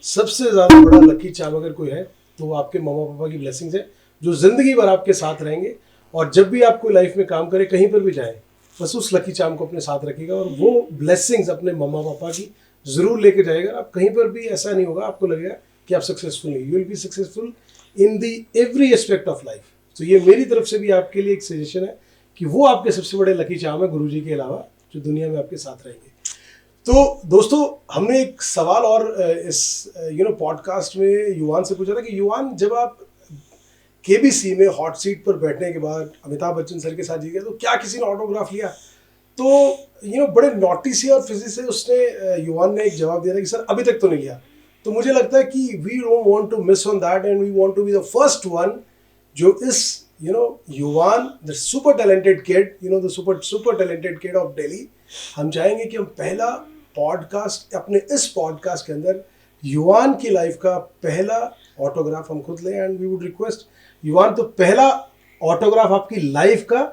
सबसे ज़्यादा बड़ा लकी चार्म अगर कोई है तो वो आपके मम्मा पापा की ब्लेसिंग्स है, जो ज़िंदगी भर आपके साथ रहेंगे। और जब भी आप कोई लाइफ में काम करें, कहीं पर भी जाएं, बस उस लकी चार्म को अपने साथ रखिएगा और वो ब्लेसिंग्स अपने मम्मा पापा की ज़रूर लेके जाएगा। आप कहीं पर भी ऐसा नहीं होगा आपको लगेगा कि आप सक्सेसफुल नहीं, you will be successful in the every aspect of life. तो ये मेरी तरफ से भी आपके लिए एक सजेशन है कि वो आपके सबसे बड़े लकी चार्म है गुरुजी के अलावा, जो दुनिया में आपके साथ रहेंगे। तो दोस्तों, हमने एक सवाल और इस पॉडकास्ट में युवान से पूछा था कि युवान, जब आप केबीसी में हॉट सीट पर बैठने के बाद अमिताभ बच्चन सर के साथ जी गए तो क्या किसी ने ऑटोग्राफ लिया? तो बड़े नॉटी से और फिजी से उसने युवान ने एक जवाब दिया था कि सर अभी तक तो नहीं लिया। तो मुझे लगता है कि we don't want to miss on that and we want to be the first one जो इस Yuvan, the super talented kid, the super talented kid of Delhi, हम चाहेंगे कि हम पहला पॉडकास्ट, अपने इस पॉडकास्ट के अंदर युवान की लाइफ का पहला ऑटोग्राफ हम खुद लें। एंड वी वुड रिक्वेस्ट युवान, तो पहला ऑटोग्राफ आपकी लाइफ का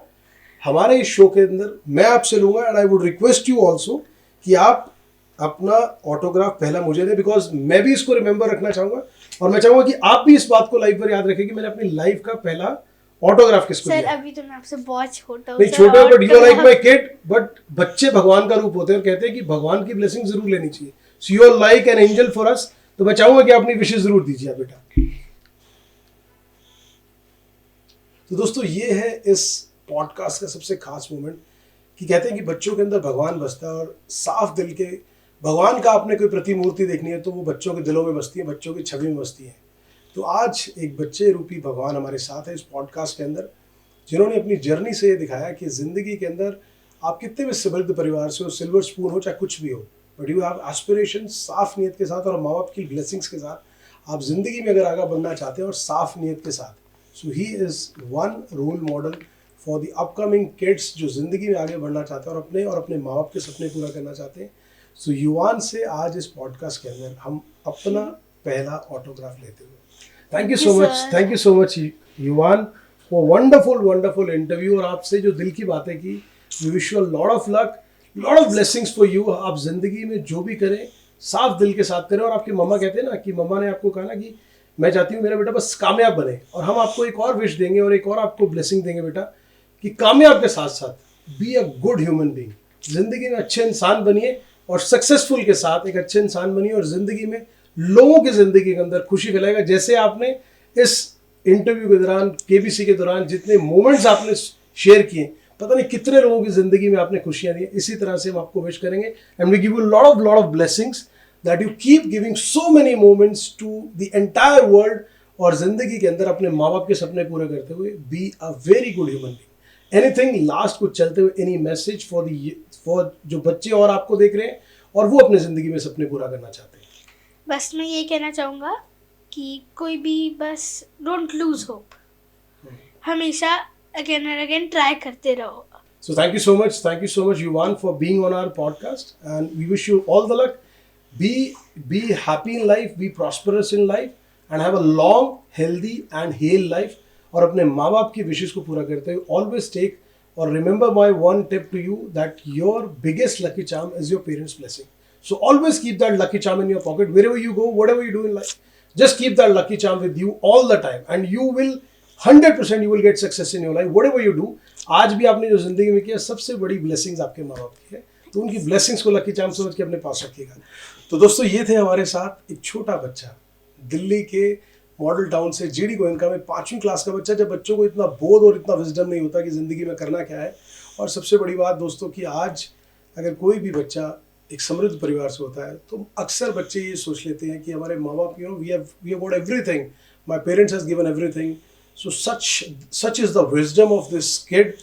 हमारे इस शो के अंदर मैं आपसे लूँगा। And I would request you also कि आप अपना ऑटोग्राफ पहला मुझे दें, बिकॉज मैं भी इसको रिमेंबर रखना चाहूँगा और मैं चाहूँगा कि आप भी इस बात को लाइफ पर याद रखें कि मैंने अपनी लाइफ का पहला ऑटोग्राफ किसको दिया। सर अभी तो मैं आपसे बहुत छोटा हूँ। नहीं छोटे हो, but you are like my kid. But बच्चे भगवान का रूप होते हैं और कहते हैं कि भगवान की ब्लेसिंग जरूर लेनी चाहिए। So you are like an angel for us. तो मैं चाहूंगा कि अपनी विशेष जरूर दीजिए बेटा। तो दोस्तों, ये है इस पॉडकास्ट का सबसे खास मोमेंट कि कहते हैं कि बच्चों के अंदर भगवान बसता है और साफ दिल के भगवान का आपने कोई प्रतिमूर्ति देखनी है तो वो बच्चों के दिलों में बसती है, बच्चों की छवि में बसती है। तो आज एक बच्चे रूपी भगवान हमारे साथ है इस पॉडकास्ट के अंदर, जिन्होंने अपनी जर्नी से ये दिखाया कि ज़िंदगी के अंदर आप कितने भी समृद्ध परिवार से हो, सिल्वर स्पून हो, चाहे कुछ भी हो, बट यू हैव एस्पिरेशन, साफ नीयत के साथ और माँ बाप की ब्लेसिंग्स के साथ आप ज़िंदगी में अगर आगे बढ़ना चाहते हैं और साफ नीयत के साथ, so he is one role model for the upcoming kids जो ज़िंदगी में आगे बढ़ना चाहते हैं और अपने माँ बाप के सपने पूरा करना चाहते हैं। सो युवान से आज इस पॉडकास्ट के अंदर हम अपना पहला ऑटोग्राफ लेते हुए, thank you so much Yuvan for wonderful interview. और आपसे जो दिल की बातें की, we wish you a lot of luck, lot of blessings for you. आप जिंदगी में जो भी करें साफ दिल के साथ करें। और आपकी मम्मा कहते हैं ना कि मम्मा ने आपको कहा ना कि मैं चाहती हूँ मेरा बेटा बस कामयाब बने, और हम आपको एक और विश देंगे और एक और आपको ब्लेसिंग देंगे बेटा कि कामयाब के साथ साथ be a good human being, जिंदगी में अच्छे इंसान बनिए और सक्सेसफुल के साथ एक अच्छे इंसान बनिए और जिंदगी में लोगों की जिंदगी के अंदर खुशी फैलाएगा। जैसे आपने इस इंटरव्यू के दौरान, केबीसी के दौरान जितने मोमेंट्स आपने शेयर किए, पता नहीं कितने लोगों की जिंदगी में आपने खुशियां दी, इसी तरह से हम आपको विश करेंगे। And we give you lot of blessings that you keep giving so many moments to the entire world, और जिंदगी के अंदर अपने माँ बाप के सपने पूरे करते हुए be a very good human being. Anything last कुछ चलते हुए, एनी मैसेज फॉर जो बच्चे और आपको देख रहे हैं और वो अपने जिंदगी में सपने पूरा करना चाहते हैं? बस मैं ये कहना चाहूँगा कि कोई भी बस डोंट लूज होप, हमेशा अगेन एंड अगेन ट्राई करते रहो। So thank you so much Yuvan for being on our podcast, and we wish you all the luck. Be happy in life, be prosperous in life, and have a long, healthy and hale life. और अपने माँ बाप की विशेष को पूरा करते हुए always take, or remember my one tip to you, that your biggest lucky charm is your parents' blessing. So always keep that lucky charm in your pocket wherever you go, whatever you do in life. Just keep that lucky charm with you all the time, and you will 100% you will get success in your life, whatever you do. आज भी आपने जो जिंदगी में किया सबसे बड़ी blessings आपके माँ बाप की है, तो उनकी ब्लेसिंग्स को लकी चार्म समझ के अपने पास रखिएगा। तो दोस्तों ये थे हमारे साथ एक छोटा बच्चा, दिल्ली के मॉडल टाउन से, जीडी गोयनका में 5वीं क्लास का बच्चा, जब बच्चों को इतना बोध और इतना विजडम नहीं होता कि ज़िंदगी में करना क्या है। और सबसे बड़ी बात दोस्तों कि आज अगर कोई भी बच्चा एक समृद्ध परिवार से होता है तो अक्सर बच्चे ये सोच लेते हैं कि हमारे माँ बाप we have got everything, my parents has given everything, so such is the wisdom of this kid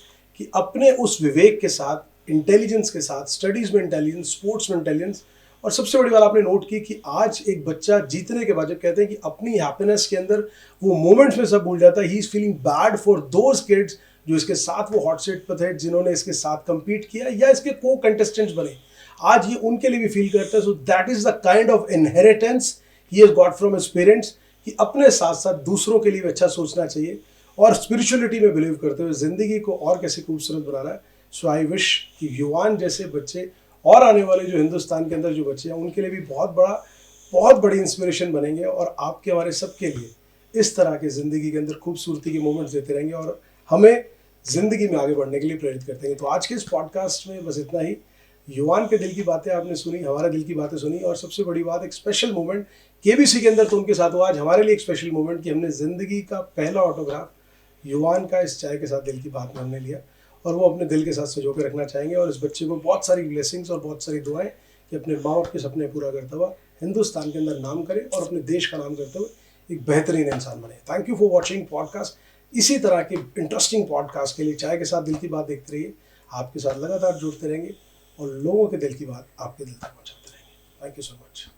कि अपने उस विवेक के साथ, इंटेलिजेंस के साथ, स्टडीज़ में इंटेलिजेंस, स्पोर्ट्स में इंटेलिजेंस। और सबसे बड़ी बात आपने नोट की कि आज एक बच्चा जीतने के बाद जब कहते हैं कि अपनी हैप्पीनेस के अंदर वो मोमेंट्स में सब भूल जाता है, he is feeling bad for those kids जो इसके साथ वो हॉट सीट पर थे, जिन्होंने इसके साथ compete किया या इसके को कंटेस्टेंट्स बने, आज ये उनके लिए भी फील करता है। So that is the kind of inheritance he has got from his parents कि अपने साथ साथ दूसरों के लिए भी अच्छा सोचना चाहिए और स्पिरिचुअलिटी में बिलीव करते हुए ज़िंदगी को और कैसे खूबसूरत बनाना है। सो आई विश कि युवान जैसे बच्चे और आने वाले जो हिंदुस्तान के अंदर जो बच्चे हैं उनके लिए भी बहुत बड़ी इंस्पिरेशन बनेंगे और आपके हमारे सबके लिए इस तरह के ज़िंदगी के अंदर खूबसूरती के मोमेंट्स देते रहेंगे और हमें ज़िंदगी में आगे बढ़ने के लिए प्रेरित करते हैं। तो आज के इस पॉडकास्ट में बस इतना ही। युवान के दिल की बातें आपने सुनी, हमारा दिल की बातें सुनी, और सबसे बड़ी बात एक स्पेशल मोमेंट केबीसी के अंदर तो उनके साथ हुआ, आज हमारे लिए एक स्पेशल मोमेंट कि हमने ज़िंदगी का पहला ऑटोग्राफ युवान का इस चाय के साथ दिल की बात में हमने लिया और वो अपने दिल के साथ सजो के रखना चाहेंगे। और इस बच्चे को बहुत सारी ब्लेसिंग्स और बहुत सारी दुआएं कि अपने माँ बाप के सपने पूरा करता हुआ हिंदुस्तान के अंदर नाम करे और अपने देश का नाम करते हुए एक बेहतरीन इंसान बने। Thank you for watching podcast. इसी तरह के इंटरेस्टिंग पॉडकास्ट के लिए चाय के साथ दिल की बात देखते रहिए, आपके साथ लगातार जुड़ते रहेंगे और लोगों के दिल की बात आपके दिल तक पहुँचाते रहेंगे। Thank you so much.